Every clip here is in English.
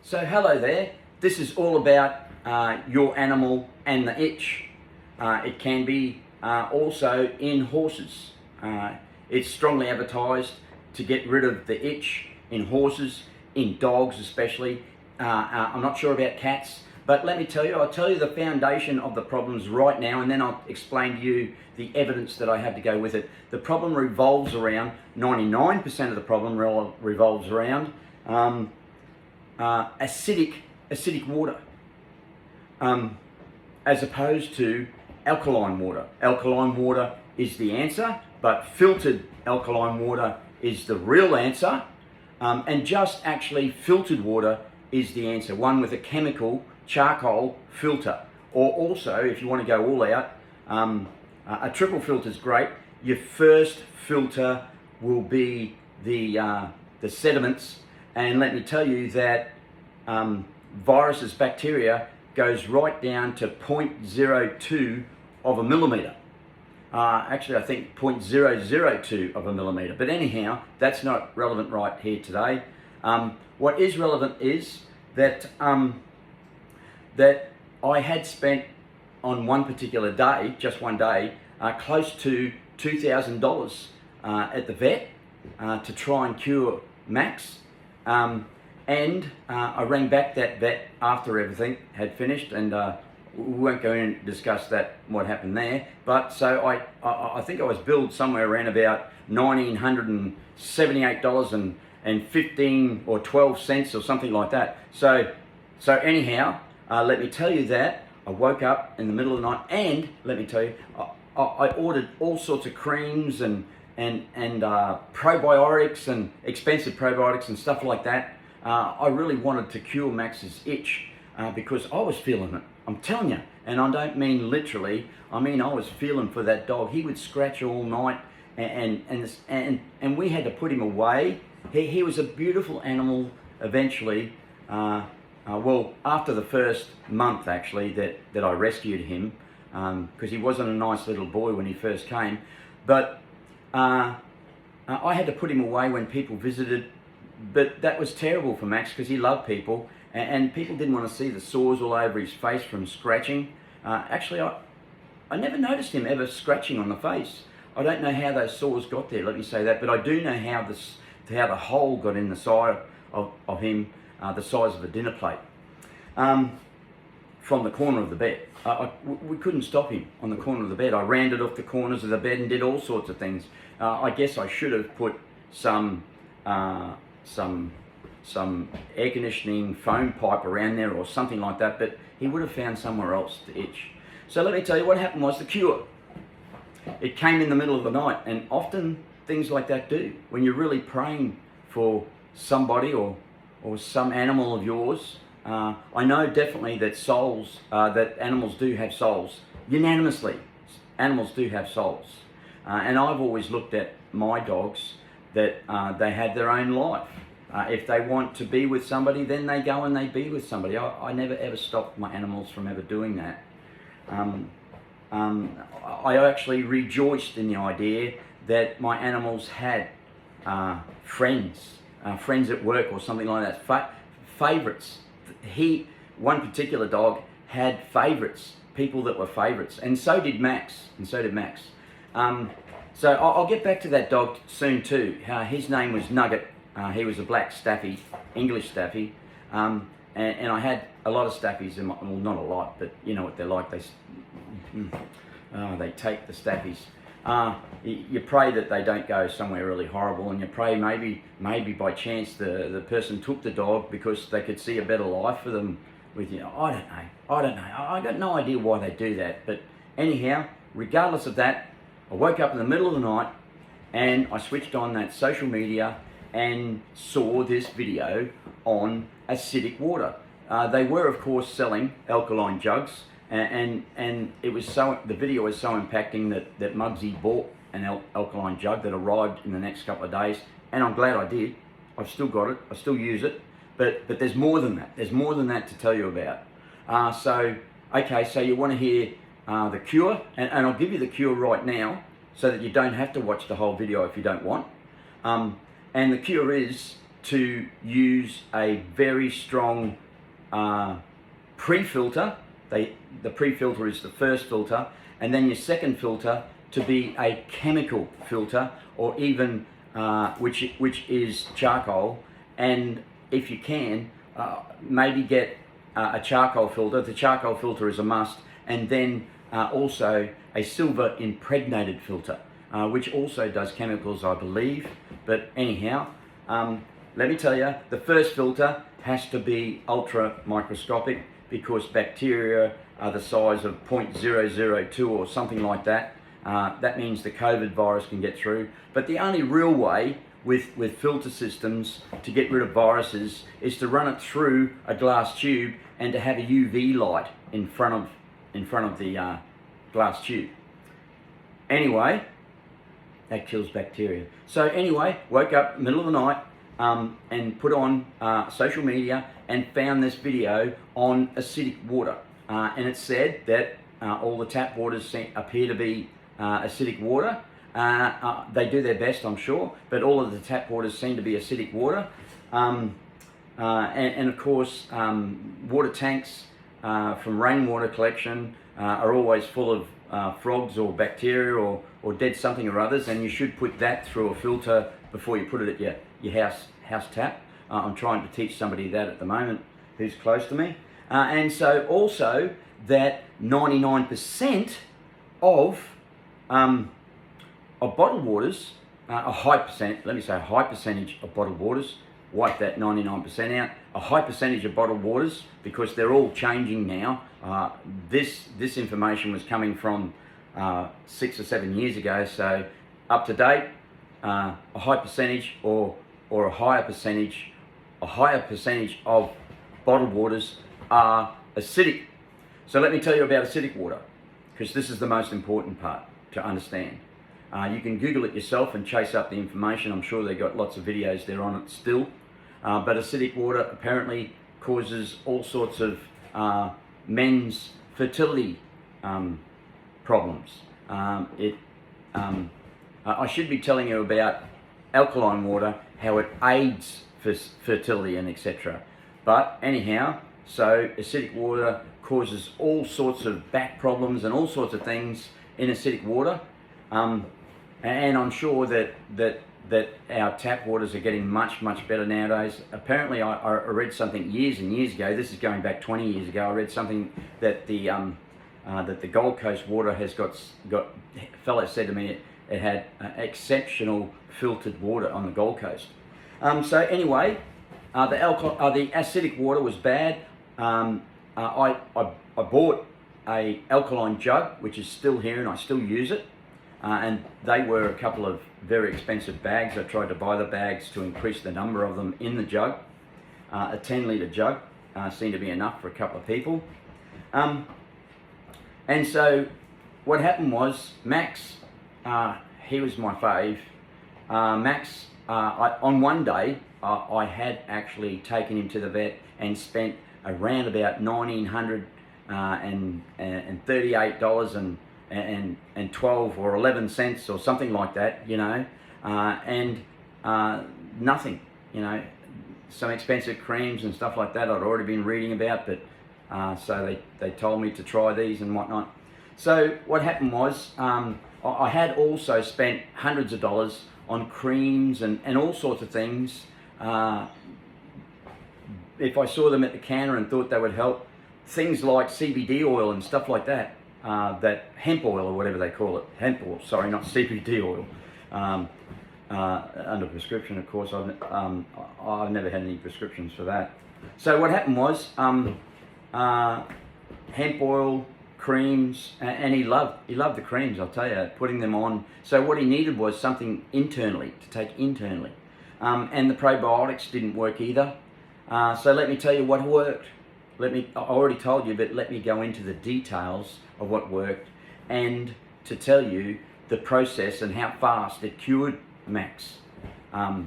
So hello there, this is all about your animal and the itch. It can be also in horses. It's strongly advertised to get rid of the itch in horses, in dogs especially. I'm not sure about cats, but let me tell you, I'll tell you the foundation of the problems right now, and then I'll explain to you the evidence that I have to go with it. The problem revolves around, 99% of the problem revolves around acidic water, as opposed to alkaline water. Alkaline water is the answer, but filtered alkaline water is the real answer, and just actually filtered water is the answer, one with a chemical charcoal filter. Or also, if you want to go all out, a triple filter is great. Your first filter will be the sediments, and let me tell you that viruses, bacteria, goes right down to 0.02 of a millimeter. Actually, I think 0.002 of a millimeter. But anyhow, that's not relevant right here today. What is relevant is that that I had spent on one particular day, just one day, close to $2,000 at the vet to try and cure Max. And I rang back that vet after everything had finished, and we won't go in and discuss that, what happened there. But so I think I was billed somewhere around about $1,978 and 15 or 12 cents or something like that. So anyhow, let me tell you that I woke up in the middle of the night, and let me tell you, I ordered all sorts of creams and probiotics and expensive probiotics and stuff like that. I really wanted to cure Max's itch because I was feeling it. I'm telling you, and I don't mean literally. I mean I was feeling for that dog. He would scratch all night, and we had to put him away. He was a beautiful animal. Eventually, well, after the first month actually that I rescued him, because he wasn't a nice little boy when he first came, but I had to put him away when people visited. But that was terrible for Max because he loved people, and people didn't want to see the sores all over his face from scratching. Actually, I never noticed him ever scratching on the face. I don't know how those sores got there, let me say that, but I do know how the hole got in the side of him, the size of a dinner plate, from the corner of the bed. We couldn't stop him on the corner of the bed. I rounded off the corners of the bed and did all sorts of things. I guess I should have put some air conditioning foam pipe around there or something like that, but he would have found somewhere else to itch. So let me tell you what happened was the cure. It came in the middle of the night, and often things like that do. When you're really praying for somebody or some animal of yours, I know definitely that souls, that animals do have souls. Unanimously, animals do have souls. And I've always looked at my dogs that they have their own life. If they want to be with somebody, then they go and they be with somebody. I never ever stopped my animals from ever doing that. I actually rejoiced in the idea that my animals had friends at work or something like that, favourites. One particular dog had favourites, people that were favourites, and so did Max, So I'll get back to that dog soon too. His name was Nugget. He was a black staffy, English staffy, and I had a lot of staffies in my, well, not a lot, but you know what they're like. They take the staffies. You pray that they don't go somewhere really horrible, and you pray maybe by chance the person took the dog because they could see a better life for them with you. I don't know. I got no idea why they do that, but anyhow, regardless of that, I woke up in the middle of the night and I switched on that social media and saw this video on acidic water. They were of course selling alkaline jugs, and it was the video was so impacting that Muggsy bought an alkaline jug that arrived in the next couple of days, and I'm glad I did. I've still got it, I still use it, but there's more than that. There's more than that to tell you about. So you want to hear the cure, and I'll give you the cure right now so that you don't have to watch the whole video if you don't want. And the cure is to use a very strong pre-filter. The pre-filter is the first filter, and then your second filter to be a chemical filter, or even which is charcoal. And if you can, maybe get a charcoal filter. The charcoal filter is a must, and then also a silver impregnated filter, which also does chemicals, I believe. But anyhow, let me tell you, the first filter has to be ultra microscopic, because bacteria are the size of 0.002 or something like that. That means the COVID virus can get through. But the only real way with filter systems to get rid of viruses is to run it through a glass tube and to have a UV light in front of the glass tube. Anyway, that kills bacteria. So anyway, woke up middle of the night and put on social media and found this video on acidic water, and it said that all the tap waters appear to be acidic water. They do their best, I'm sure, but all of the tap waters seem to be acidic water. And of course, water tanks from rainwater collection are always full of frogs or bacteria or dead something or others, and you should put that through a filter before you put it at your house tap. I'm trying to teach somebody that at the moment who's close to me. And so also that 99% of bottled waters, a high percent, let me say a high percentage of bottled waters, wipe that 99% out, a high percentage of bottled waters, because they're all changing now. This information was coming from 6 or 7 years ago, so up to date, a high percentage or a higher percentage of bottled waters are acidic. So let me tell you about acidic water, because this is the most important part to understand. You can Google it yourself and chase up the information. I'm sure they've got lots of videos there on it still. But acidic water apparently causes all sorts of men's fertility problems. I should be telling you about alkaline water, how it aids fertility and etc. But anyhow, so acidic water causes all sorts of back problems and all sorts of things in acidic water. And I'm sure that our tap waters are getting much better nowadays. Apparently, I read something years and years ago. This is going back 20 years ago. I read something that the Gold Coast water has got. A fellow said to me it had exceptional filtered water on the Gold Coast. So anyway, the acidic water was bad. I bought a alkaline jug, which is still here, and I still use it. And they were a couple of very expensive bags. I tried to buy the bags to increase the number of them in the jug. A 10-litre jug seemed to be enough for a couple of people. And so what happened was Max, he was my fave. Max, on one day, I had actually taken him to the vet and spent around about $1,938 and 12 or 11 cents or something like that, you know, and nothing, you know, some expensive creams and stuff like that I'd already been reading about, but so they told me to try these and whatnot. So what happened was I had also spent hundreds of dollars on creams and all sorts of things. If I saw them at the counter and thought they would help, things like CBD oil and stuff like that, that hemp oil or whatever they call it, hemp oil, sorry, not CBD oil, under prescription, of course. I've never had any prescriptions for that. So what happened was hemp oil, creams, and he loved the creams, I'll tell you, putting them on. So what he needed was something internally, to take internally. And the probiotics didn't work either. So let me tell you what worked. I already told you, but let me go into the details of what worked and to tell you the process and how fast it cured Max. I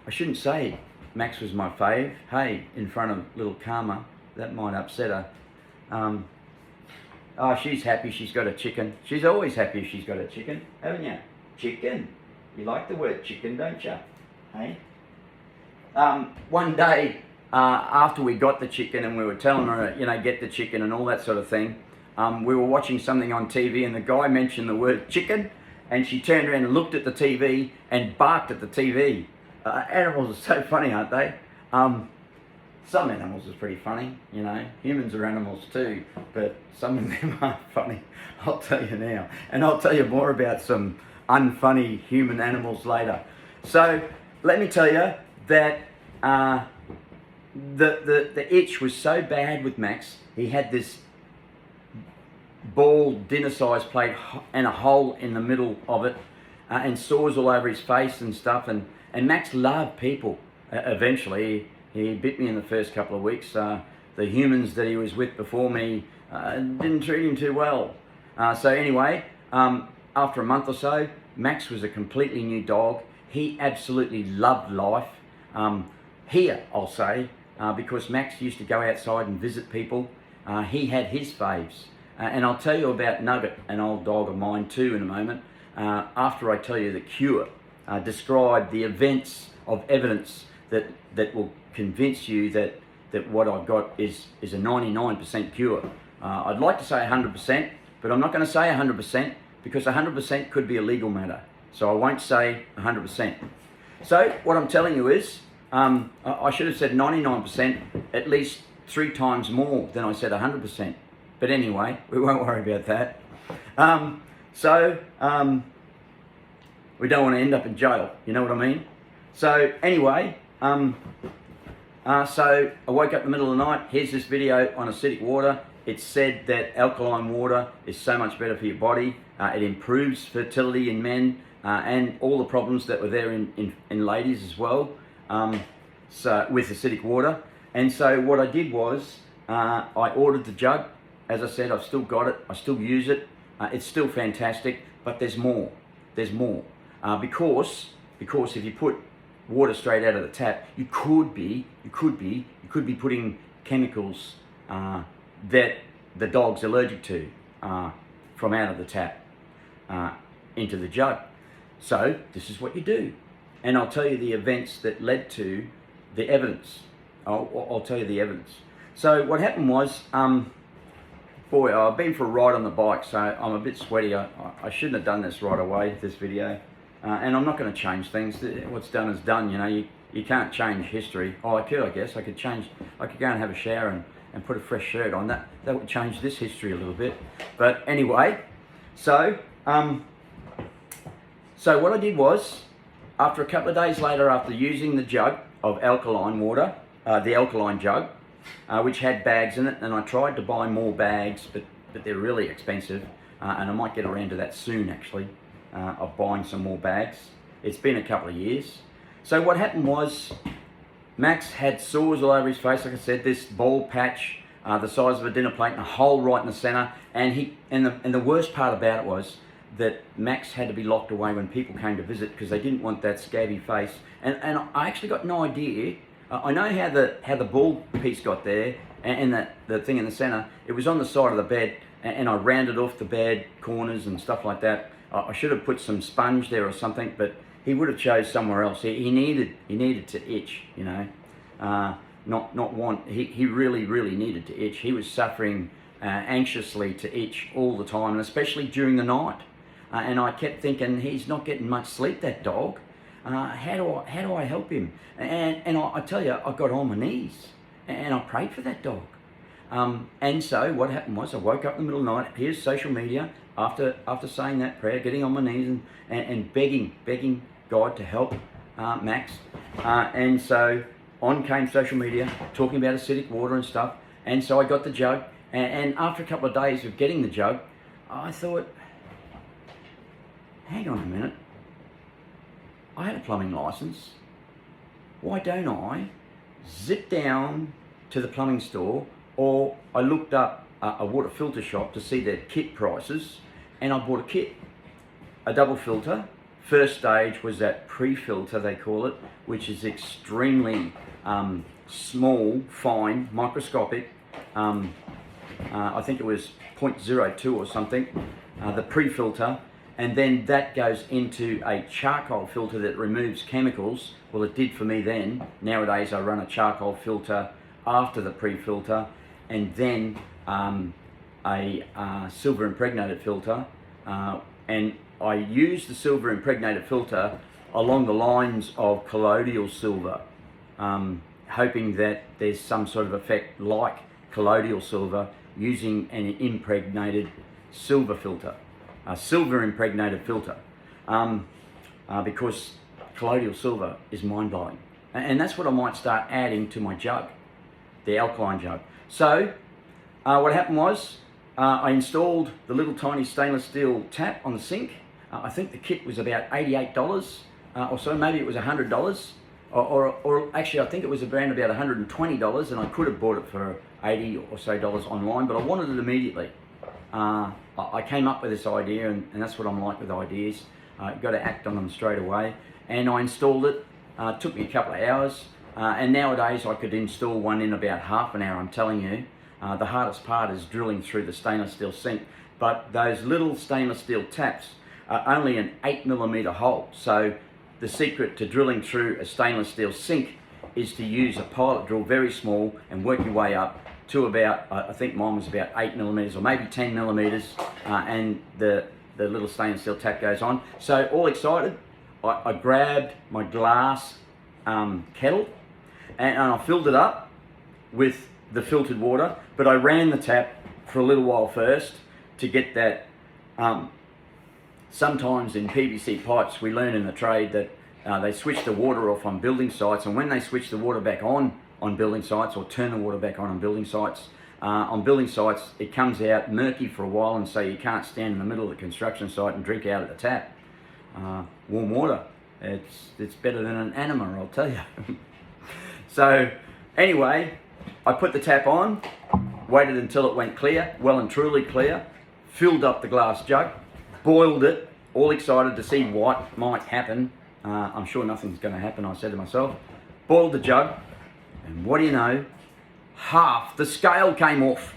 shouldn't say Max was my fave. Hey, in front of little Karma, that might upset her. Oh, she's happy she's got a chicken. She's always happy if she's got a chicken, haven't you? Chicken. You like the word chicken, don't you? Hey? one day after we got the chicken and we were telling her, you know, get the chicken and all that sort of thing, we were watching something on TV and the guy mentioned the word chicken, and she turned around and looked at the TV and barked at the TV. Animals are so funny, aren't they? Some animals are pretty funny, you know. Humans are animals too, but some of them are funny, I'll tell you now. And I'll tell you more about some unfunny human animals later. So let me tell you that the itch was so bad with Max. He had this bald dinner-sized plate and a hole in the middle of it, and sores all over his face and stuff. And Max loved people. Eventually, he bit me in the first couple of weeks. The humans that he was with before me didn't treat him too well. So anyway, after a month or so, Max was a completely new dog. He absolutely loved life. Here, I'll say, because Max used to go outside and visit people. He had his faves. And I'll tell you about Nugget, an old dog of mine too, in a moment, after I tell you the cure. Describe the events of evidence that will convince you that what I've got is a 99% cure. I'd like to say 100%, but I'm not going to say 100% because 100% could be a legal matter. So I won't say 100%. So what I'm telling you is, I should have said 99%, at least 3 times more than I said 100%. But anyway, we won't worry about that. We don't want to end up in jail, you know what I mean? So anyway, so I woke up in the middle of the night. Here's this video on acidic water. It said that alkaline water is so much better for your body. It improves fertility in men and all the problems that were there in ladies as well, so with acidic water. And so what I did was I ordered the jug. As I said, I've still got it. I still use it. It's still fantastic, but there's more. There's more. Because if you put water straight out of the tap, you could be putting chemicals that the dog's allergic to from out of the tap into the jug. So this is what you do, and I'll tell you the events that led to the evidence. I'll tell you the evidence. So what happened was, boy, I've been for a ride on the bike, so I'm a bit sweaty. I shouldn't have done this right away, this video. And I'm not going to change things. What's done is done, you know. You can't change history. Oh, I could, I guess. I could go and have a shower and put a fresh shirt on. That would change this history a little bit. But anyway, so what I did was, after a couple of days later, after using the jug of alkaline water, the alkaline jug, which had bags in it, and I tried to buy more bags, but they're really expensive, and I might get around to that soon actually, of buying some more bags. It's been a couple of years. So what happened was, Max had sores all over his face, like I said, this bald patch, the size of a dinner plate, and a hole right in the center, and the worst part about it was that Max had to be locked away when people came to visit because they didn't want that scabby face, and I actually got no idea. I know how the bald piece got there, and the thing in the center. It was on the side of the bed, and I rounded off the bed corners and stuff like that. I should have put some sponge there or something, but he would have chose somewhere else. He needed to itch, you know, he really needed to itch. He was suffering anxiously to itch all the time, and especially during the night. And I kept thinking, he's not getting much sleep, that dog. How do I help him? And I tell you, I got on my knees and I prayed for that dog. And so what happened was, I woke up in the middle of the night. Here's social media after saying that prayer, getting on my knees and begging God to help Max. And so on came social media talking about acidic water and stuff. And so I got the jug. And after a couple of days of getting the jug, I thought, hang on a minute. I had a plumbing license. Why don't I zip down to the plumbing store, or I looked up a water filter shop to see their kit prices, and I bought a kit, a double filter. First stage was that pre-filter, they call it, which is extremely small, fine, microscopic. I think it was 0.02 or something, the pre-filter. and then that goes into a charcoal filter that removes chemicals. Well, it did for me then. Nowadays I run a charcoal filter after the pre-filter, and then a silver impregnated filter, and I use the silver impregnated filter along the lines of colloidal silver, hoping that there's some sort of effect like colloidal silver using an impregnated silver filter, a silver impregnated filter, because colloidal silver is mind-blowing. And that's what I might start adding to my jug, the alkaline jug. So what happened was I installed the little tiny stainless steel tap on the sink. I think the kit was about $88 or so, maybe it was $100, or actually I think it was around about $120, and I could have bought it for $80 or so online, but I wanted it immediately. I came up with this idea, and that's what I'm like with ideas. Got to act on them straight away, and I installed it. Took me a couple of hours, and nowadays I could install one in about half an hour, I'm telling you. The hardest part is drilling through the stainless steel sink, but those little stainless steel taps are only an 8mm hole. So the secret to drilling through a stainless steel sink is to use a pilot drill, very small, and work your way up to about, I think mine was about 8mm or maybe 10mm, and the little stainless steel tap goes on. So all excited, I grabbed my glass kettle, and I filled it up with the filtered water, but I ran the tap for a little while first to get that. Sometimes in PVC pipes we learn in the trade that they switch the water off on building sites, and when they switch the water back on building sites, or turn the water back on building sites, it comes out murky for a while, and so you can't stand in the middle of the construction site and drink out of the tap. Warm water, it's better than an enema, I'll tell you. So anyway, I put the tap on, waited until it went clear, well and truly clear, filled up the glass jug, boiled it, all excited to see what might happen. I'm sure nothing's going to happen, I said to myself. Boiled the jug, and what do you know? Half the scale came off.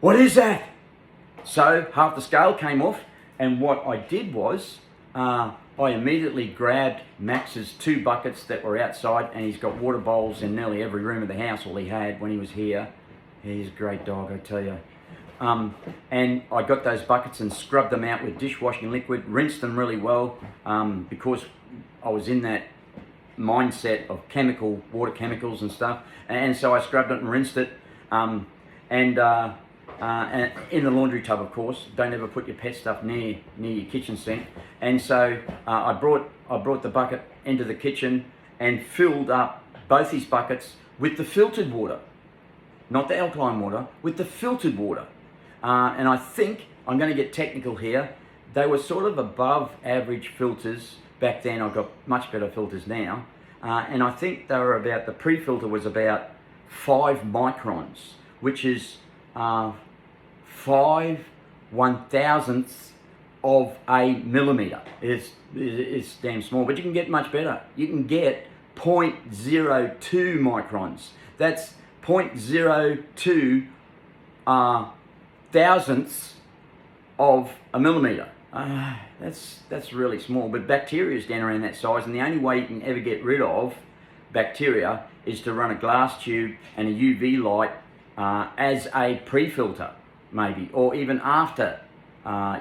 What is that? So half the scale came off, and what I did was I immediately grabbed Max's 2 buckets that were outside, and he's got water bowls in nearly every room of the house, all he had when he was here. He's a great dog, I tell you. And I got those buckets and scrubbed them out with dishwashing liquid, rinsed them really well, because I was in that mindset of water chemicals and stuff, and so I scrubbed it and rinsed it, and in the laundry tub, of course. Don't ever put your pet stuff near your kitchen sink. And so I brought the bucket into the kitchen and filled up both these buckets with the filtered water, not the alkaline water, with the filtered water. And I think, I'm going to get technical here, they were sort of above average filters back then. I've got much better filters now, and I think they were about, the pre-filter was about 5 microns, which is 5/1000ths of a millimeter. It's damn small, but you can get much better. You can get 0.02 microns. That's 0.02 thousandths of a millimeter. That's really small, but bacteria is down around that size, and the only way you can ever get rid of bacteria is to run a glass tube and a UV light as a pre-filter, maybe, or even after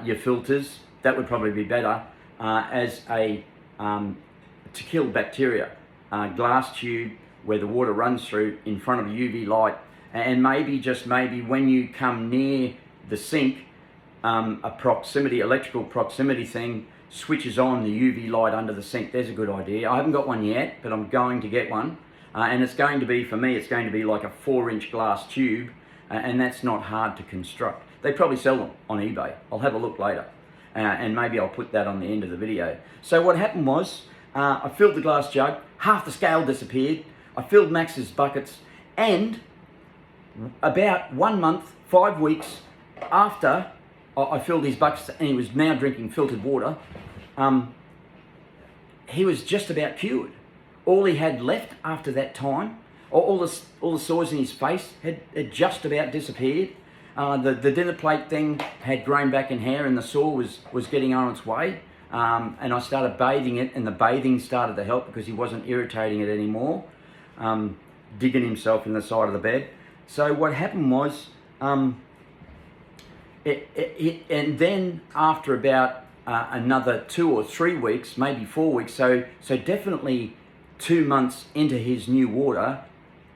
your filters. That would probably be better, as a to kill bacteria. Glass tube where the water runs through in front of a UV light, and maybe, just maybe, when you come near the sink, electrical proximity thing switches on the UV light under the sink. There's a good idea. I haven't got one yet, but I'm going to get one. And it's going to be, for me, it's going to be like a 4-inch glass tube, and that's not hard to construct. They probably sell them on eBay. I'll have a look later, and maybe I'll put that on the end of the video. So what happened was, I filled the glass jug, half the scale disappeared, I filled Max's buckets, and about 1 month, 5 weeks after I filled his buckets and he was now drinking filtered water, he was just about cured. All he had left after that time, all the sores in his face had just about disappeared. The dinner plate thing had grown back in hair, and the sore was getting on its way. And I started bathing it, and the bathing started to help because he wasn't irritating it anymore, digging himself in the side of the bed. So what happened was, and then after about another 2 or 3 weeks, maybe 4 weeks, so definitely 2 months into his new water,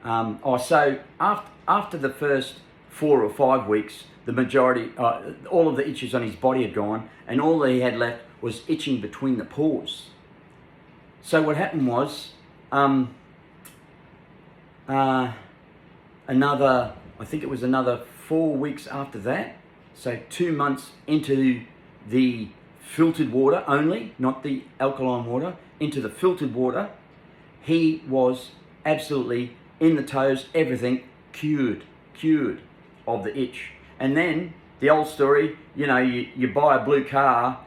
so after the first 4 or 5 weeks, the majority, all of the itches on his body had gone, and all that he had left was itching between the paws. So what happened was, I think it was another 4 weeks after that, so 2 months into the filtered water only, not the alkaline water, into the filtered water, he was absolutely in the toes, everything cured of the itch. And then the old story, you know, you buy a blue car,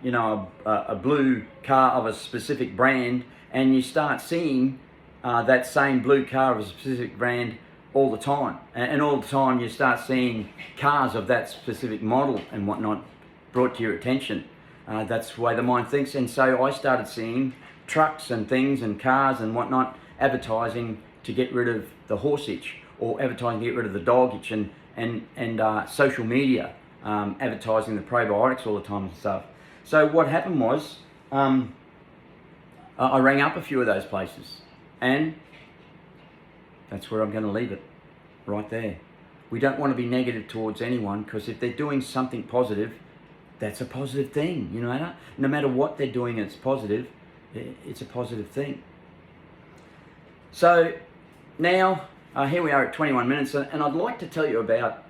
you know, a blue car of a specific brand, and you start seeing that same blue car of a specific brand all the time. And all the time you start seeing cars of that specific model and whatnot brought to your attention. That's the way the mind thinks. And so I started seeing trucks and things and cars and whatnot advertising to get rid of the horse itch, or advertising to get rid of the dog itch, and social media advertising the probiotics all the time and stuff. So what happened was, I rang up a few of those places, and that's where I'm going to leave it, right there. We don't want to be negative towards anyone, because if they're doing something positive, that's a positive thing, you know. No matter what they're doing, it's positive. It's a positive thing. So now, here we are at 21 minutes, and I'd like to tell you about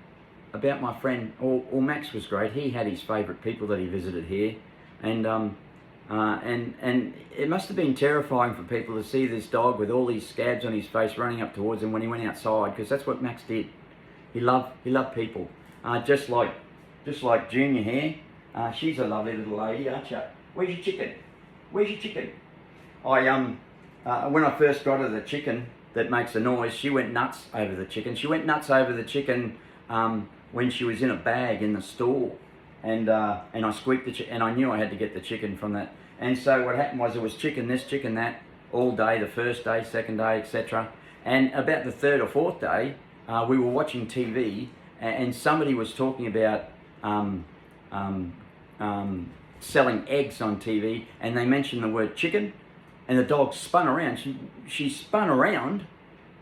my friend, or Max was great. He had his favourite people that he visited here, and it must have been terrifying for people to see this dog with all these scabs on his face running up towards him when he went outside, because that's what Max did. He loved people, just like Junior here. She's a lovely little lady, aren't you? Where's your chicken? Where's your chicken? When I first got her the chicken that makes a noise, she went nuts over the chicken. She went nuts over the chicken when she was in a bag in the store, and I squeaked the chicken, and I knew I had to get the chicken from that. And so what happened was, it was chicken this, chicken that, all day, the first day, second day, etc. And about the third or fourth day, we were watching TV, and somebody was talking about selling eggs on TV, and they mentioned the word chicken, and the dog spun around. She spun around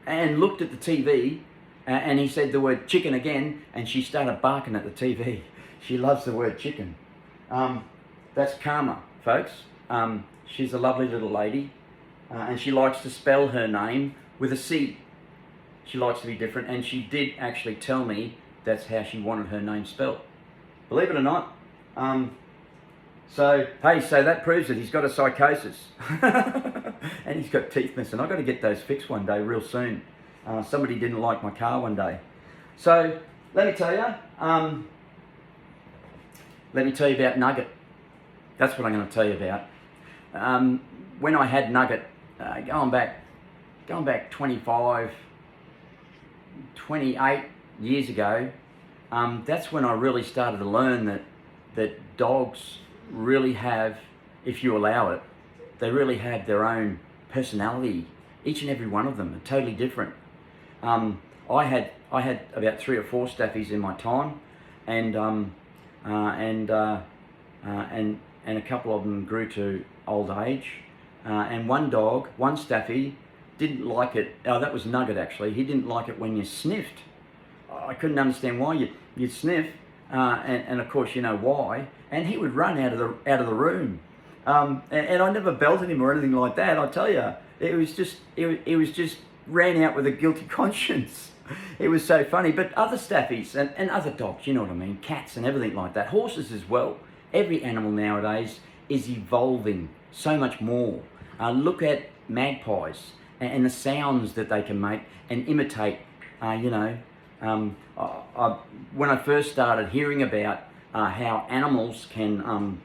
and looked at the TV, and he said the word chicken again, and she started barking at the TV. She loves the word chicken. That's Karma, folks. She's a lovely little lady, and she likes to spell her name with a C. She likes to be different, and she did actually tell me that's how she wanted her name spelled. Believe it or not. So that proves it. He's got a psychosis. And he's got teeth missing. I've got to get those fixed one day, real soon. Somebody didn't like my car one day. So, let me tell you about Nugget. That's what I'm going to tell you about. When I had Nugget, going back 28 years ago, that's when I really started to learn that dogs really have, if you allow it, they really have their own personality. Each and every one of them are totally different. I had about 3 or 4 staffies in my time, and a couple of them grew to old age. And one staffy didn't like it. Oh, that was Nugget actually. He didn't like it when you sniffed. I couldn't understand why you'd sniff, and of course you know why. And he would run out of the room. And I never belted him or anything like that. I tell you, it was just ran out with a guilty conscience. It was so funny. But other staffies and other dogs, you know what I mean, cats and everything like that, horses as well. Every animal nowadays is evolving so much more. Look at magpies and the sounds that they can make and imitate. When I first started hearing about how animals can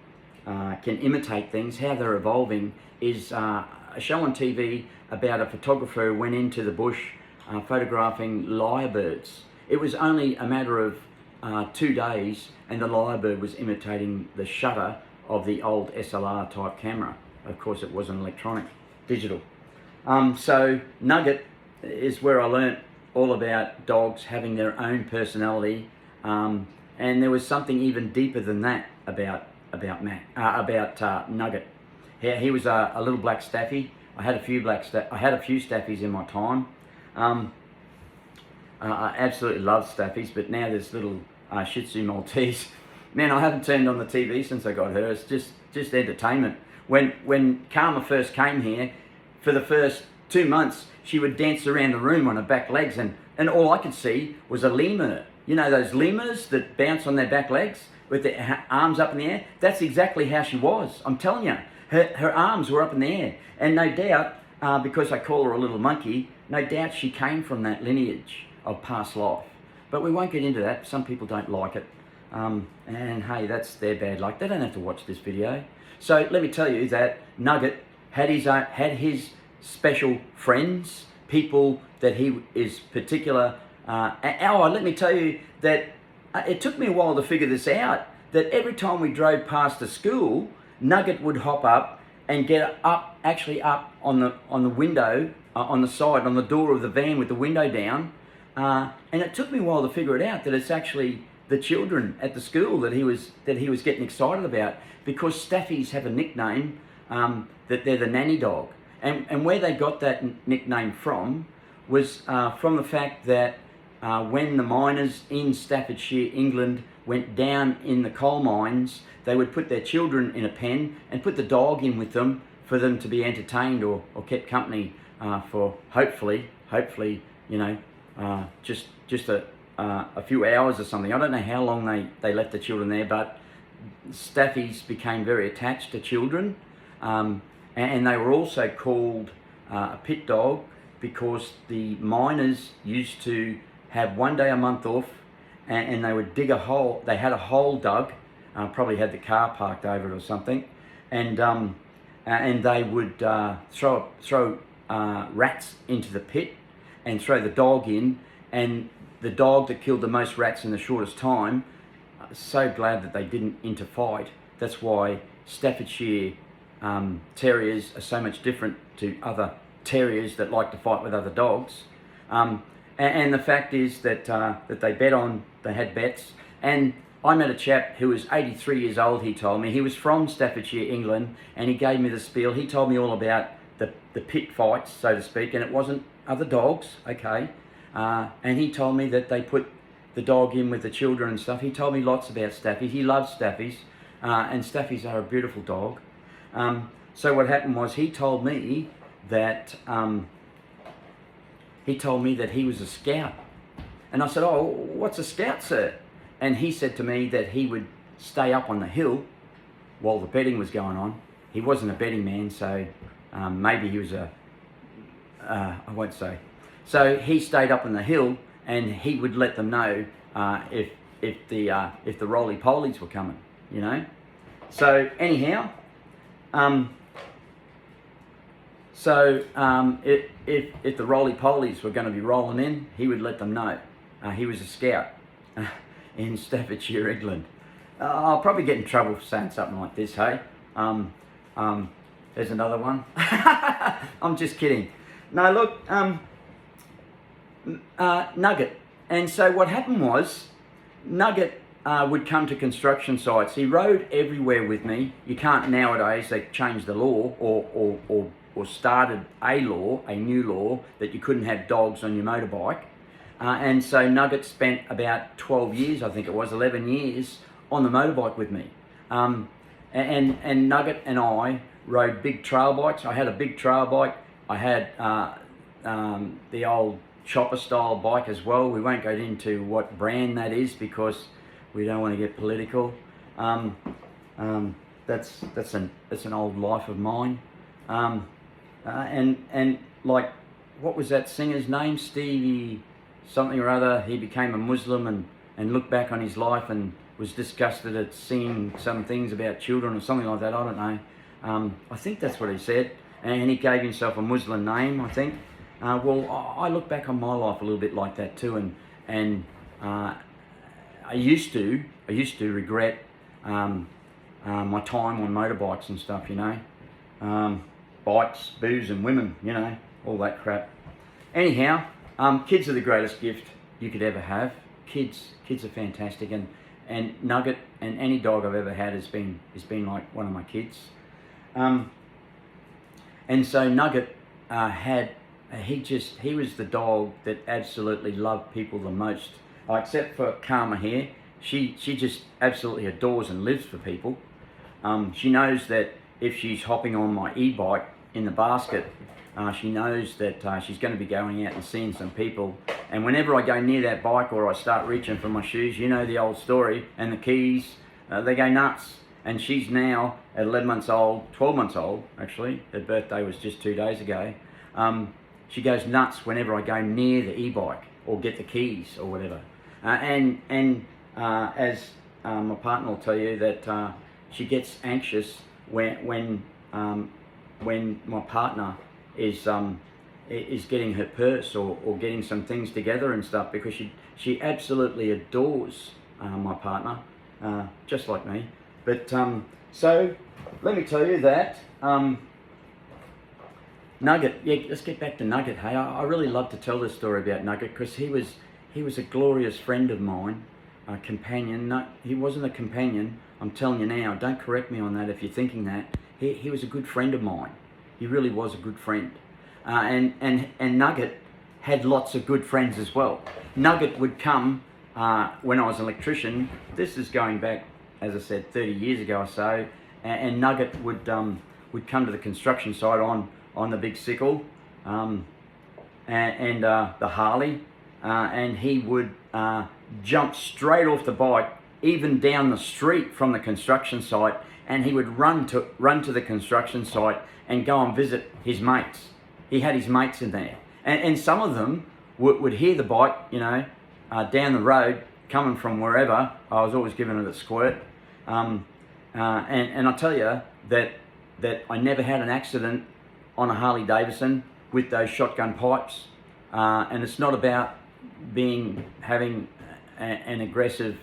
imitate things, how they're evolving, is a show on TV about a photographer who went into the bush photographing lyrebirds, It was only a matter of 2 days and the Lyrebird was imitating the shutter of the old SLR type camera. Of course it wasn't electronic, digital. So Nugget is where I learnt all about dogs having their own personality, and there was something even deeper than that about Nugget. He was a little black staffy. I had a few staffies in my time. I absolutely love staffies, but now there's little Shih Tzu Maltese. Man, I haven't turned on the TV since I got her. It's just entertainment. When Karma first came here, for the first 2 months, she would dance around the room on her back legs, and all I could see was a lemur. You know those lemurs that bounce on their back legs with their arms up in the air? That's exactly how she was. I'm telling you, her arms were up in the air. And no doubt, because I call her a little monkey, no doubt she came from that lineage of past life. But we won't get into that. Some people don't like it. And hey, that's their bad luck. They don't have to watch this video. So let me tell you that Nugget had his special friends, people that he is particular. Let me tell you that it took me a while to figure this out, that every time we drove past the school, Nugget would hop up and get up, actually up on the window, on the side, on the door of the van with the window down. And it took me a while to figure it out, that it's actually the children at the school that he was getting excited about, because staffies have a nickname, that they're the nanny dog. And where they got that nickname from was from the fact that when the miners in Staffordshire, England, went down in the coal mines, they would put their children in a pen and put the dog in with them for them to be entertained or kept company for hopefully, you know, just a few hours or something. I don't know how long they left the children there, but staffies became very attached to children, and they were also called a pit dog because the miners used to have 1 day a month off, and they would dig a hole. They had a hole dug, probably had the car parked over it or something, and they would throw rats into the pit and throw the dog in, and the dog that killed the most rats in the shortest time, so glad that they didn't interfight. That's why Staffordshire terriers are so much different to other terriers that like to fight with other dogs. And the fact is that they had bets. And I met a chap who was 83 years old, he told me. He was from Staffordshire, England, and he gave me the spiel. He told me all about the pit fights, so to speak, and it wasn't other dogs, okay. And he told me that they put the dog in with the children and stuff. He told me lots about staffies. He loves staffies, and staffies are a beautiful dog. So what happened was he told me that he was a scout. And I said, "Oh, what's a scout, sir?" And he said to me that he would stay up on the hill while the betting was going on. He wasn't a betting man, so maybe he was I won't say. So he stayed up on the hill, and he would let them know if the roly-polies were coming, you know. So anyhow, if the roly-polies were going to be rolling in, he would let them know. He was a scout in Staffordshire, England. I'll probably get in trouble for saying something like this, hey? There's another one. I'm just kidding. No, look, Nugget. And so what happened was, Nugget would come to construction sites. He rode everywhere with me. You can't nowadays. They changed the law or started a new law that you couldn't have dogs on your motorbike. And so Nugget spent about 12 years, I think it was, 11 years on the motorbike with me. And Nugget and I rode big trail bikes. I had a big trail bike. I had the old chopper style bike as well. We won't go into what brand that is because we don't want to get political. That's an old life of mine. And like, what was that singer's name? Stevie something or other. He became a Muslim and looked back on his life and was disgusted at seeing some things about children or something like that. I don't know. I think that's what he said. And he gave himself a Muslim name, I think. Well, I look back on my life a little bit like that too, and I used to regret my time on motorbikes and stuff, you know, bikes, booze and women, you know, all that crap. Anyhow, kids are the greatest gift you could ever have. Kids are fantastic, and Nugget and any dog I've ever had has been like one of my kids. And so Nugget he was the dog that absolutely loved people the most, except for Karma here. She just absolutely adores and lives for people. She knows that if she's hopping on my e-bike in the basket, she knows that she's going to be going out and seeing some people. And whenever I go near that bike or I start reaching for my shoes, you know the old story, and the keys, they go nuts. And she's now at 11 months old, 12 months old actually, her birthday was just 2 days ago. She goes nuts whenever I go near the e-bike or get the keys or whatever. As my partner will tell you, that she gets anxious when my partner is getting her purse or getting some things together and stuff, because she absolutely adores my partner, just like me. But so let me tell you that Nugget. Yeah, let's get back to Nugget. Hey, I really love to tell this story about Nugget because he was a glorious friend of mine, a companion. No, he wasn't a companion. I'm telling you now. Don't correct me on that if you're thinking that. He was a good friend of mine. He really was a good friend. And Nugget had lots of good friends as well. Nugget would come when I was an electrician. This is going back, as I said, 30 years ago or so. And Nugget would come to the construction site on the big sickle and the Harley, and he would jump straight off the bike, even down the street from the construction site, and he would run to the construction site and go and visit his mates. He had his mates in there, and some of them would hear the bike, you know, down the road coming from wherever. I was always giving it a squirt, and I tell you that I never had an accident on a Harley Davidson with those shotgun pipes, and it's not about having an aggressive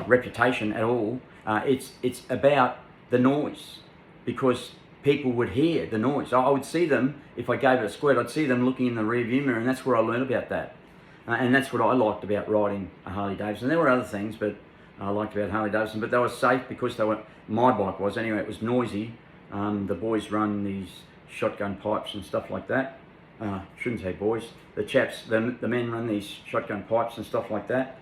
reputation at all. It's about the noise, because people would hear the noise. I would see them, if I gave it a squirt, I'd see them looking in the rear view mirror, and that's where I learned about that. And that's what I liked about riding a Harley Davidson. There were other things, but I liked about Harley Davidson, but they were safe because my bike was anyway. It was noisy. The boys run these shotgun pipes and stuff like that. Shouldn't say boys. The chaps, the men run these shotgun pipes and stuff like that.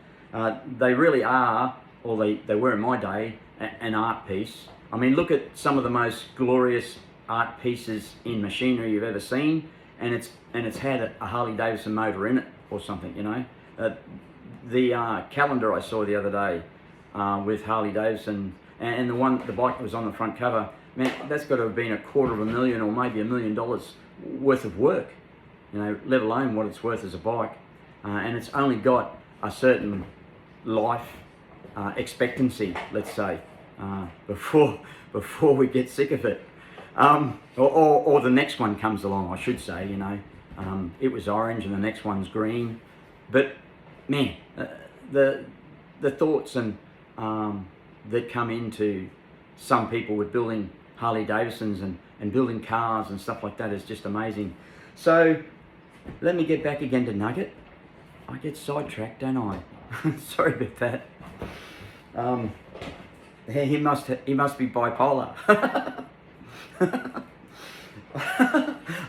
They really are, or they were in my day, an art piece. I mean, look at some of the most glorious art pieces in machinery you've ever seen, and it's had a Harley Davidson motor in it or something, you know. The calendar I saw the other day with Harley Davidson, and the bike that was on the front cover, man, that's got to have been $250,000 or maybe $1 million worth of work, you know, let alone what it's worth as a bike. And it's only got a certain life expectancy, let's say, before we get sick of it, or the next one comes along, I should say. You know, it was orange and the next one's green, but man, the thoughts and that come into some people with building Harley Davidsons and building cars and stuff like that is just amazing. So let me get back again to Nugget. I get sidetracked, don't I? Sorry about that. He must be bipolar.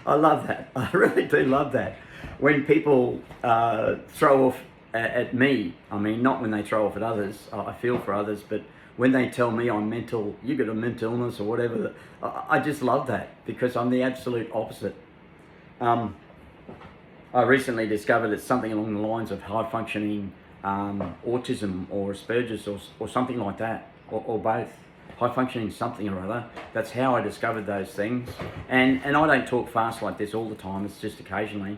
I love that. I really do love that. When people throw off at me, I mean, not when they throw off at others. I feel for others, but when they tell me I'm mental, you got a mental illness or whatever, I just love that, because I'm the absolute opposite. I recently discovered it's something along the lines of high functioning autism or Asperger's or something like that, or both. High functioning something or other. That's how I discovered those things. And I don't talk fast like this all the time, it's just occasionally.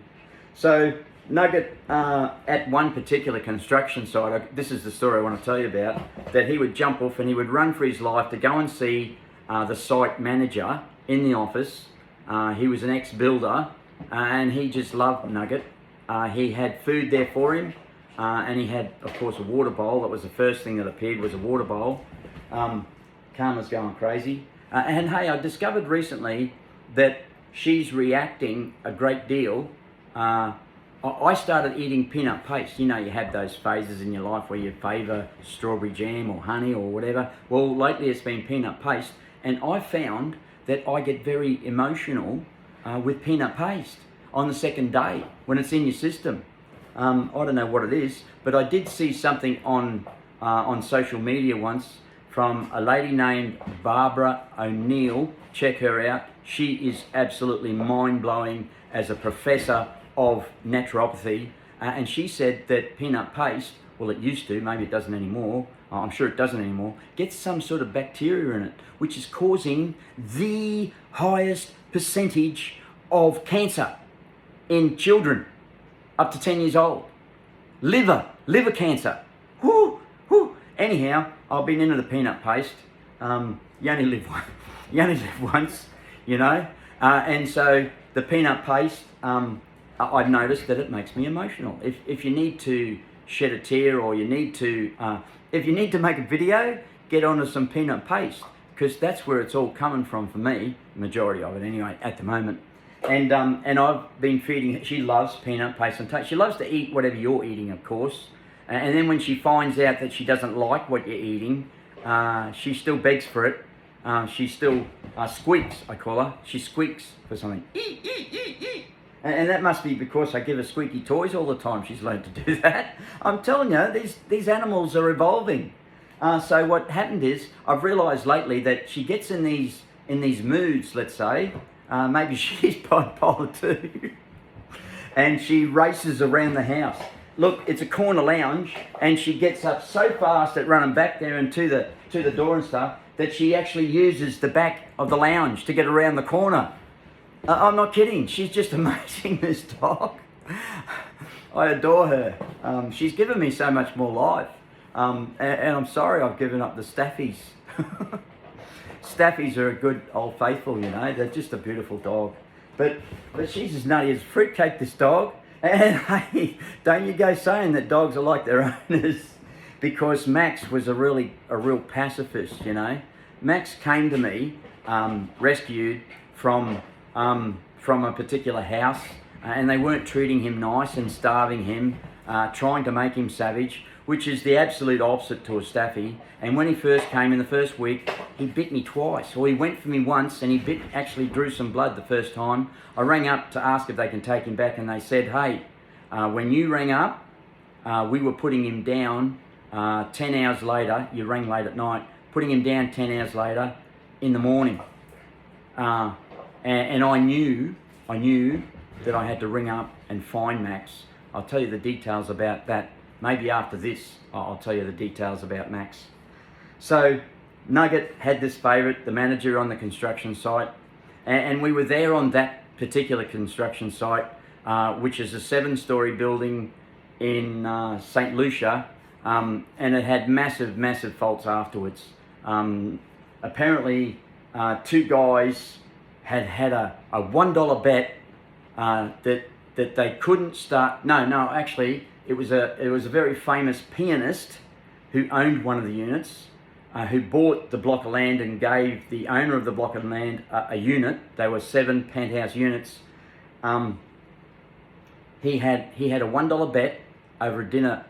So Nugget, at one particular construction site, this is the story I want to tell you about, that he would jump off and he would run for his life to go and see the site manager in the office. He was an ex-builder, and he just loved Nugget. He had food there for him. and he had, of course, a water bowl. That was the first thing that appeared, was a water bowl. Karma's going crazy. And hey, I discovered recently that she's reacting a great deal. I started eating peanut paste. You know, you have those phases in your life where you favour strawberry jam or honey or whatever. Well, lately it's been peanut paste, and I found that I get very emotional with peanut paste on the second day when it's in your system. I don't know what it is, but I did see something on social media once from a lady named Barbara O'Neill. Check her out. She is absolutely mind-blowing as a professor of naturopathy, and she said that peanut paste, well, it used to, maybe it doesn't anymore, I'm sure it doesn't anymore, gets some sort of bacteria in it, which is causing the highest percentage of cancer in children up to 10 years old. Liver cancer. Whoo, whoo. Anyhow, I've been into the peanut paste. You only live once, you know, and so the peanut paste, I've noticed that it makes me emotional. If you need to shed a tear, or you need to, if you need to make a video, get onto some peanut paste, because that's where it's all coming from for me, the majority of it anyway, at the moment. And I've been feeding her. She loves peanut paste and taste. She loves to eat whatever you're eating, of course. And then when she finds out that she doesn't like what you're eating, she still begs for it. She still squeaks, I call her. She squeaks for something. Eat, eat, eat, eat. And that must be because I give her squeaky toys all the time. She's learned to do that. I'm telling you, these animals are evolving. So what happened is, I've realised lately that she gets in these moods, let's say. Maybe she's bipolar too. And she races around the house. Look, it's a corner lounge, and she gets up so fast at running back there and to the door and stuff, that she actually uses the back of the lounge to get around the corner. I'm not kidding. She's just amazing, this dog. I adore her. She's given me so much more life. And I'm sorry I've given up the Staffies. Staffies are a good old faithful, you know. They're just a beautiful dog. But she's as nutty as fruitcake, this dog. And hey, don't you go saying that dogs are like their owners, because Max was a real pacifist, you know. Max came to me, rescued from a particular house, and they weren't treating him nice and starving him, trying to make him savage, which is the absolute opposite to a Staffy. And when he first came in the first week, he bit me twice. Or he went for me once, and he actually drew some blood the first time. I rang up to ask if they can take him back, and they said, hey, when you rang up, we were putting him down 10 hours later. You rang late at night, putting him down 10 hours later in the morning. And I knew that I had to ring up and find Max. I'll tell you the details about that. Maybe after this, I'll tell you the details about Max. So Nugget had this favourite, the manager on the construction site, and we were there on that particular construction site, which is a 7-story building in St. Lucia, and it had massive faults afterwards. Apparently, 2 guys had a $1 bet that they couldn't start. No, actually, it was a very famous pianist who owned one of the units, who bought the block of land and gave the owner of the block of land a unit. They were 7 penthouse units. He had a $1 bet over a dinner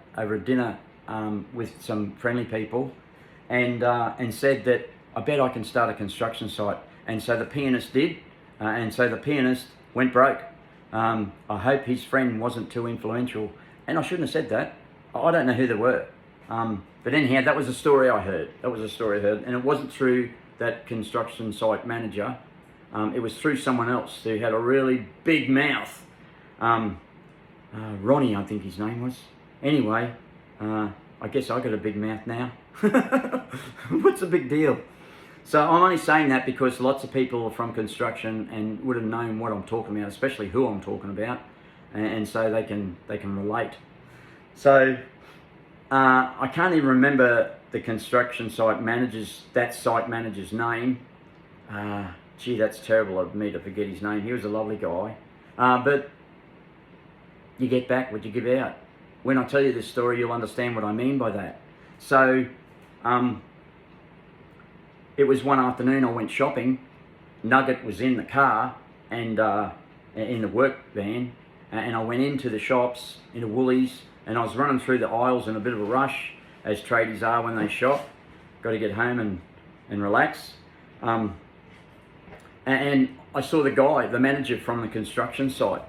with some friendly people, and said that I bet I can start a construction site. And so the pianist did, and so the pianist went broke. I hope his friend wasn't too influential, and I shouldn't have said that. I don't know who they were. But anyhow, that was a story I heard. And it wasn't through that construction site manager. It was through someone else who had a really big mouth. Ronnie, I think his name was. Anyway, I guess I got a big mouth now. What's the big deal? So I'm only saying that because lots of people are from construction and would have known what I'm talking about, especially who I'm talking about, and so they can relate. So I can't even remember the construction site manager's name. Gee, that's terrible of me to forget his name. He was a lovely guy, but you get back what you give out. when I tell you this story, you'll understand what I mean by that. So, it was one afternoon, I went shopping. Nugget was in the car and in the work van, and I went into the shops, into Woolies, and I was running through the aisles in a bit of a rush, as tradies are when they shop. Got to get home and relax. And I saw the guy, the manager from the construction site.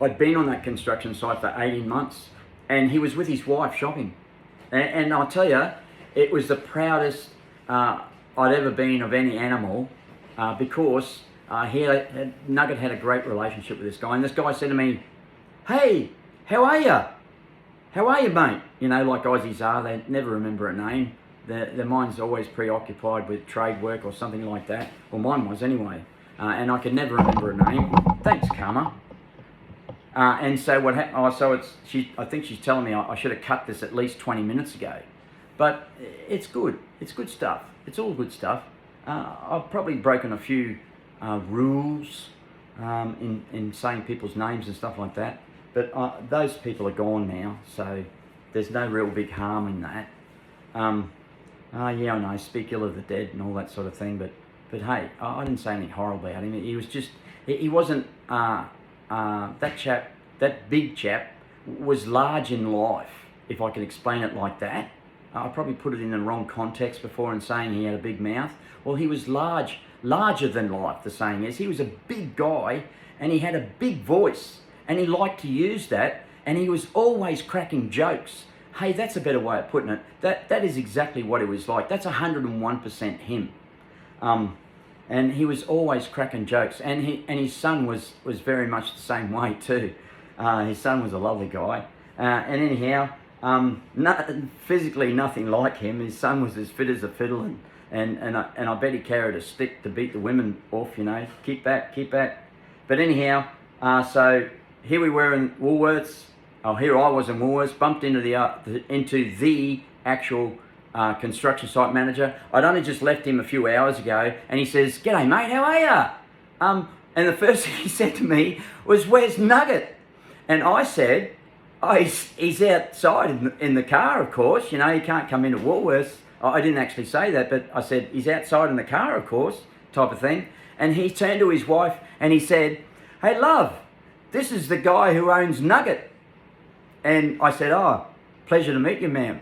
I'd been on that construction site for 18 months, and he was with his wife shopping. And I'll tell you, it was the proudest I'd ever been of any animal, because Nugget had a great relationship with this guy. And this guy said to me, "Hey, how are you? How are you, mate?" You know, like Aussies are, they never remember a name. Their mind's always preoccupied with trade work or something like that. Well, mine was anyway. And I could never remember a name. Thanks, Karma. And so what happened? Oh, so I think she's telling me I should have cut this at least 20 minutes ago. But it's good. It's good stuff. It's all good stuff. I've probably broken a few rules in saying people's names and stuff like that. But those people are gone now, so there's no real big harm in that. Yeah, I know, speak ill of the dead and all that sort of thing, but hey, I didn't say anything horrible about him. He was just, he wasn't, that chap, that big chap was large in life, if I can explain it like that. I probably put it in the wrong context before in saying he had a big mouth. Well, he was larger than life, the saying is. He was a big guy, and he had a big voice, and he liked to use that, and he was always cracking jokes. Hey, that's a better way of putting it. That is exactly what it was like. That's 101% him. And he was always cracking jokes. And his son was very much the same way too. His son was a lovely guy. And anyhow, physically nothing like him. His son was as fit as a fiddle, and I bet he carried a stick to beat the women off, you know. Keep back, keep back. But anyhow, so here we were in Woolworths. Oh, here I was in Woolworths, bumped into the actual construction site manager. I'd only just left him a few hours ago, and he says, "G'day, mate, how are you?" And the first thing he said to me was, "Where's Nugget?" And I said, "Oh, he's outside in the car, of course. You know, he can't come into Woolworths." I didn't actually say that, but I said, "He's outside in the car, of course," type of thing. And he turned to his wife and he said, "Hey, love, this is the guy who owns Nugget." And I said, "Oh, pleasure to meet you, ma'am."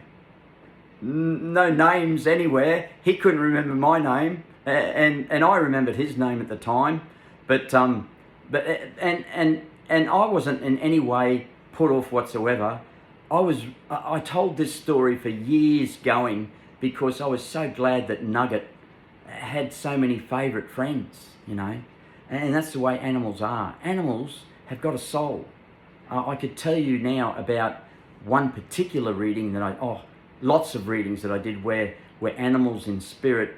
No names anywhere. He couldn't remember my name, and I remembered his name at the time, but I wasn't in any way put off whatsoever. I told this story for years going because I was so glad that Nugget had so many favourite friends, you know, and that's the way animals are. Animals have got a soul. I could tell you now about one particular reading that lots of readings that I did where animals in spirit,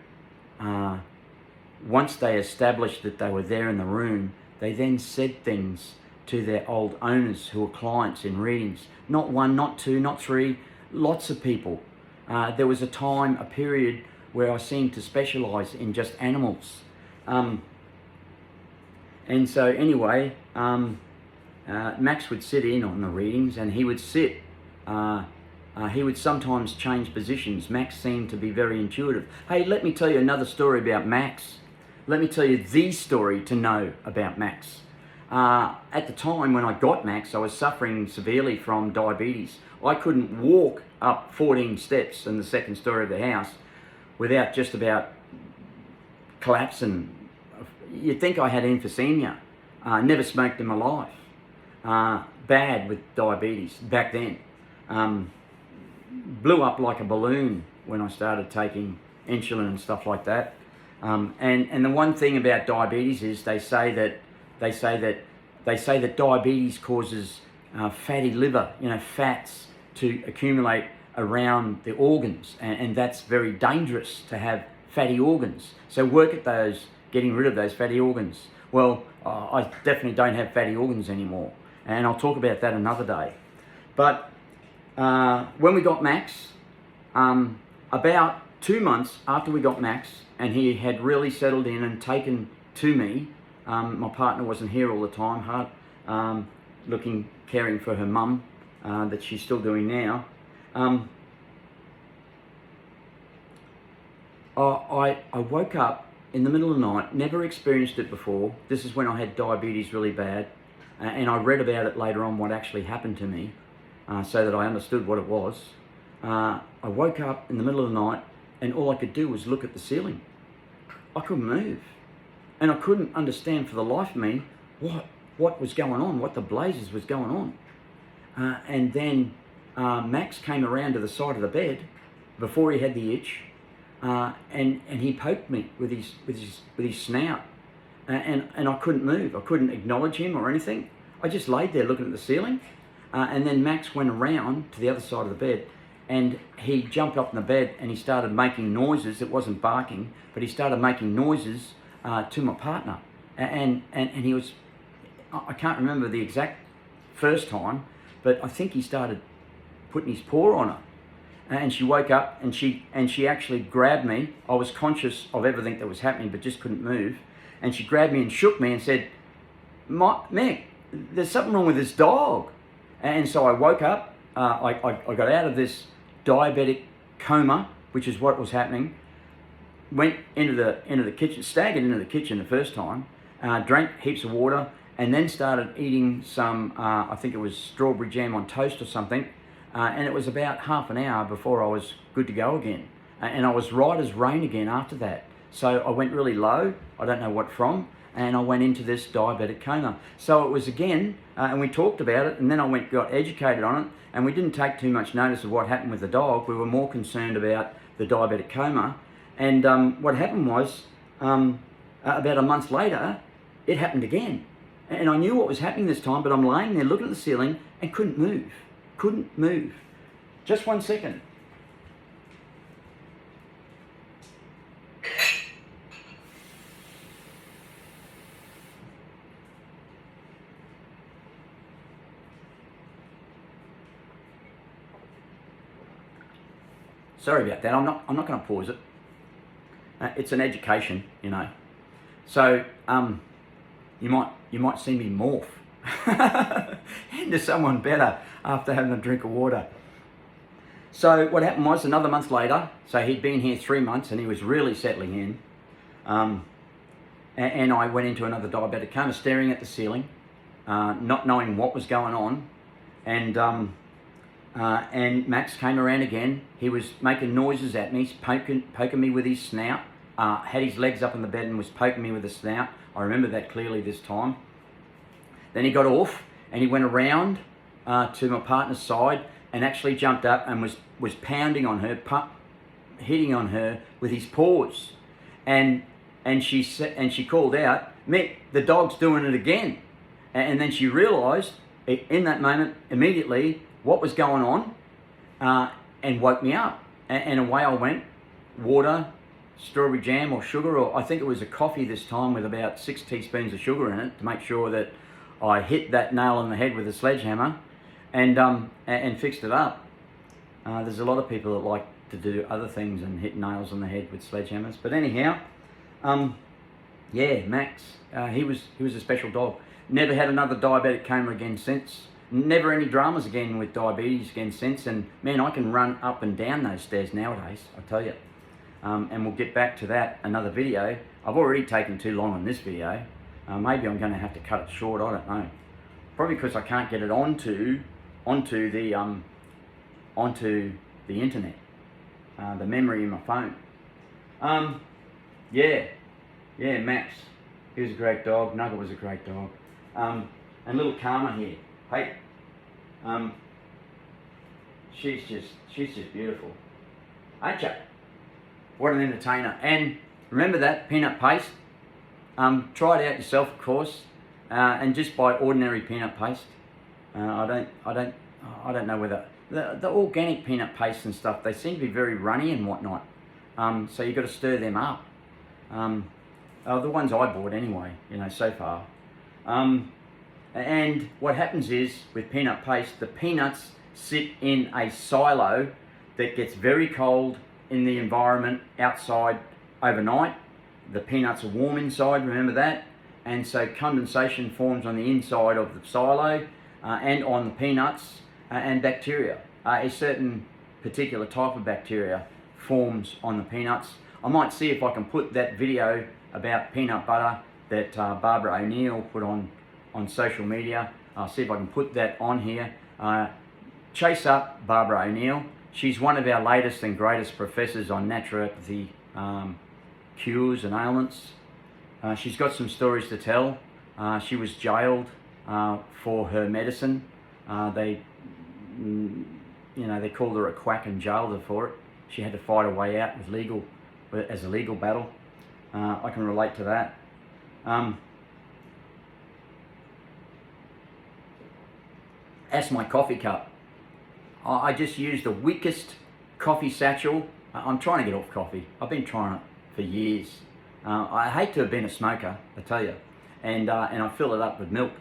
once they established that they were there in the room, they then said things to their old owners who were clients in readings. Not one, not two, not three, lots of people. There was a period where I seemed to specialise in just animals. And so anyway, Max would sit in on the readings, and he would sit. He would sometimes change positions. Max seemed to be very intuitive. Hey, let me tell you another story about Max. Let me tell you the story to know about Max. At the time when I got Max, I was suffering severely from diabetes. I couldn't walk up 14 steps in the second story of the house without just about collapsing. You'd think I had emphysema. Never smoked in my life. Bad with diabetes back then. Blew up like a balloon when I started taking insulin and stuff like that. And the one thing about diabetes is they say that diabetes causes fatty liver, you know, fats to accumulate around the organs, and that's very dangerous to have fatty organs. So work at those, getting rid of those fatty organs. Well, I definitely don't have fatty organs anymore, and I'll talk about that another day. But when we got Max, about 2 months after we got Max, and he had really settled in and taken to me, my partner wasn't here all the time, caring for her mum, that she's still doing now. I woke up in the middle of the night, never experienced it before. This is when I had diabetes really bad, and I read about it later on, what actually happened to me, so that I understood what it was. I woke up in the middle of the night, and all I could do was look at the ceiling. I couldn't move, and I couldn't understand for the life of me what was going on, what the blazes was going on. And then Max came around to the side of the bed before he had the itch, and he poked me with his snout, and I couldn't move. I couldn't acknowledge him or anything. I just laid there looking at the ceiling, and then Max went around to the other side of the bed, and he jumped up in the bed and he started making noises. It wasn't barking, but he started making noises to my partner, and he was, I can't remember the exact first time, but I think he started putting his paw on her. And she woke up and she actually grabbed me. I was conscious of everything that was happening, but just couldn't move. And she grabbed me and shook me and said, Mick, there's something wrong with this dog. And so I woke up. I got out of this diabetic coma, which is what was happening. Went into the kitchen, staggered into the kitchen the first time, drank heaps of water, and then started eating some, I think it was strawberry jam on toast or something. And it was about half an hour before I was good to go again. And I was right as rain again after that. So I went really low, I don't know what from, and I went into this diabetic coma. So it was again, and we talked about it, and then I got educated on it, and we didn't take too much notice of what happened with the dog. We were more concerned about the diabetic coma. And what happened was, about a month later, it happened again. And I knew what was happening this time, but I'm laying there looking at the ceiling and couldn't move. Couldn't move. Just 1 second. Sorry about that. I'm not going to pause it. It's an education, you know. So you might see me morph into someone better after having a drink of water. So what happened was, another month later, so he'd been here 3 months and he was really settling in, and I went into another diabetic coma, staring at the ceiling, not knowing what was going on, and Max came around again. He was making noises at me, poking me with his snout, had his legs up in the bed and was poking me with the snout. I remember that clearly this time. Then he got off and he went around to my partner's side and actually jumped up and was pounding on her, hitting on her with his paws. And she called out, Mick, the dog's doing it again. And then she realised in that moment immediately what was going on, and woke me up. And away I went, water, strawberry jam or sugar, or I think it was a coffee this time with about 6 teaspoons of sugar in it to make sure that I hit that nail on the head with a sledgehammer and fixed it up. There's a lot of people that like to do other things and hit nails on the head with sledgehammers. But anyhow, yeah, Max, he was a special dog. Never had another diabetic coma again since. Never any dramas again with diabetes again since. And man, I can run up and down those stairs nowadays, I tell you. And we'll get back to that another video. I've already taken too long on this video. Maybe I'm going to have to cut it short, I don't know. Probably because I can't get it onto the internet, the memory in my phone. Yeah, Max, he was a great dog. Nugget was a great dog. And little Karma here, hey, she's just beautiful, ain't ya? What an entertainer. And remember that peanut paste. Try it out yourself, of course, and just buy ordinary peanut paste. I don't know whether the organic peanut paste and stuff, they seem to be very runny and whatnot. So you've got to stir them up. The ones I bought anyway, you know, so far. And what happens is with peanut paste, the peanuts sit in a silo that gets very cold in the environment outside overnight. The peanuts are warm inside, remember that? And so condensation forms on the inside of the silo and on the peanuts. and bacteria. A certain particular type of bacteria forms on the peanuts. I might see if I can put that video about peanut butter that Barbara O'Neill put on social media. I'll see if I can put that on here. Chase up Barbara O'Neill. She's one of our latest and greatest professors on naturopathy cures and ailments. She's got some stories to tell. She was jailed for her medicine. They called her a quack and jailed her for it. She had to fight her way out as a legal battle. I can relate to that. As my coffee cup, I just use the weakest coffee satchel. I'm trying to get off coffee. I've been trying it for years. I hate to have been a smoker, I tell you. And I fill it up with milk.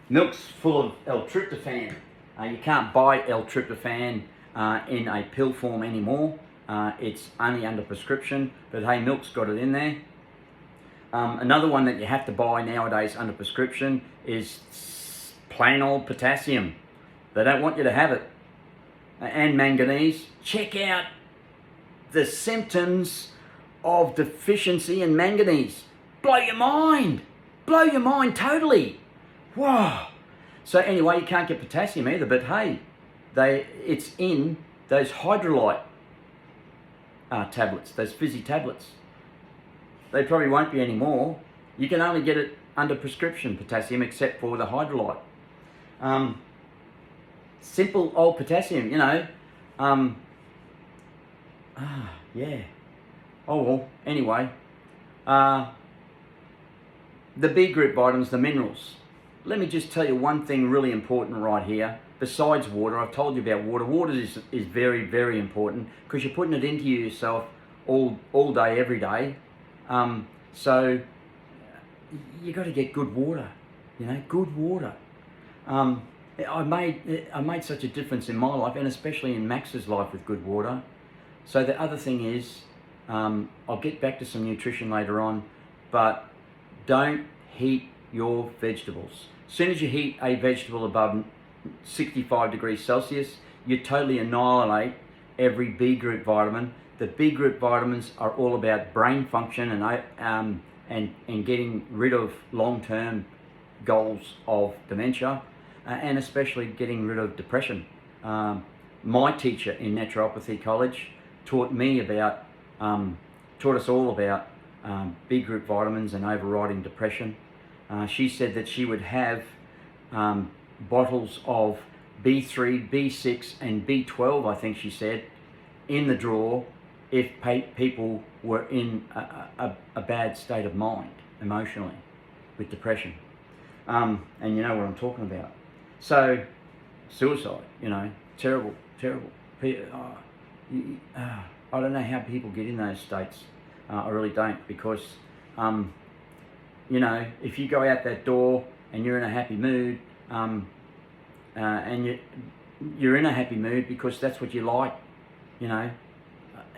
Milk's full of L-tryptophan. You can't buy L-tryptophan in a pill form anymore. It's only under prescription, but hey, milk's got it in there. Another one that you have to buy nowadays under prescription is plain old potassium. They don't want you to have it. And manganese. Check out the symptoms of deficiency in manganese. Blow your mind. Blow your mind totally. Wow. So anyway, you can't get potassium either, but hey, it's in those hydrolyte tablets, those fizzy tablets. They probably won't be anymore. You can only get it under prescription, potassium, except for the hydrolyte. Simple old potassium, you know. Yeah. Oh well, anyway. The B group vitamins, the minerals. Let me just tell you one thing really important right here. Besides water, I've told you about water. Water is very, very important because you're putting it into yourself all day, every day. So you got to get good water, you know, good water. I made such a difference in my life, and especially in Max's life, with good water. So the other thing is, I'll get back to some nutrition later on, but don't heat your vegetables. As soon as you heat a vegetable above 65 degrees Celsius, you totally annihilate every B group vitamin. The B group vitamins are all about brain function and getting rid of long-term goals of dementia, and especially getting rid of depression. My teacher in naturopathy college taught us all about B group vitamins and overriding depression. She said that she would have bottles of B3, B6 and B12, I think she said, in the drawer if people were in a bad state of mind, emotionally, with depression. And you know what I'm talking about. So, suicide, you know, terrible, terrible. I don't know how people get in those states. I really don't, because, you know, if you go out that door and you're in a happy mood, and you're in a happy mood because that's what you like, you know,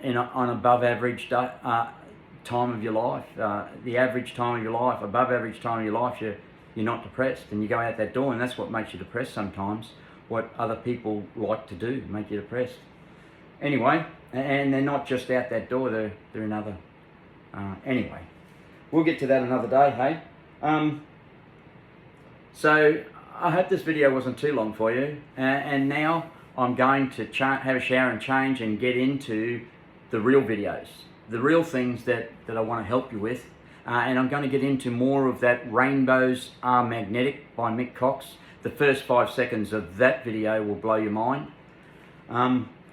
on above average time of your life, the average time of your life, above average time of your life, you're not depressed, and you go out that door and that's what makes you depressed sometimes. What other people like to do make you depressed. Anyway, and they're not just out that door, they're in other, anyway, we'll get to that another day, hey? So I hope this video wasn't too long for you, and now I'm going to have a shower and change and get into the real videos, the real things that I want to help you with, and I'm going to get into more of that Rainbows Are Magnetic by Mick Cox. The first 5 seconds of that video will blow your mind.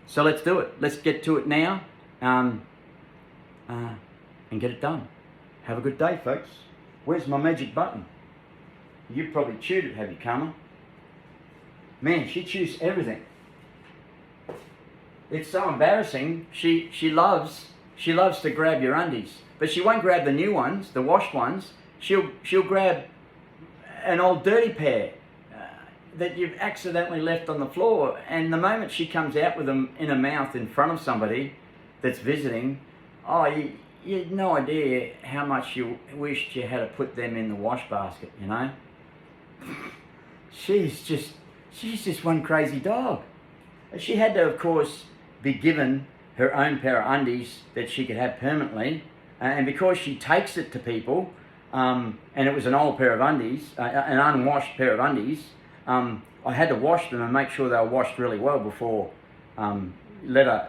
So let's do it. Let's get to it now, and get it done. Have a good day, folks. Where's my magic button? You probably chewed it, have you, Karma? Man, she chews everything. It's so embarrassing. She loves to grab your undies, but she won't grab the new ones, the washed ones. She'll grab an old dirty pair that you've accidentally left on the floor, and the moment she comes out with them in her mouth in front of somebody that's visiting, oh, you had no idea how much you wished you had to put them in the wash basket, you know? She's she's just one crazy dog. She had to, of course, be given her own pair of undies that she could have permanently, and because she takes it to people, and it was an old pair of undies, an unwashed pair of undies, I had to wash them and make sure they were washed really well before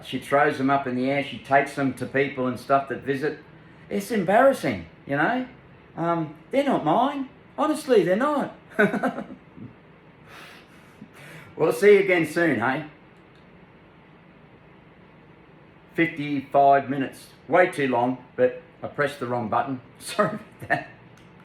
she throws them up in the air, she takes them to people and stuff that visit. It's embarrassing, you know. They're not mine. Honestly, they're not. We'll see you again soon, hey? 55 minutes. Way too long, but I pressed the wrong button. Sorry about that.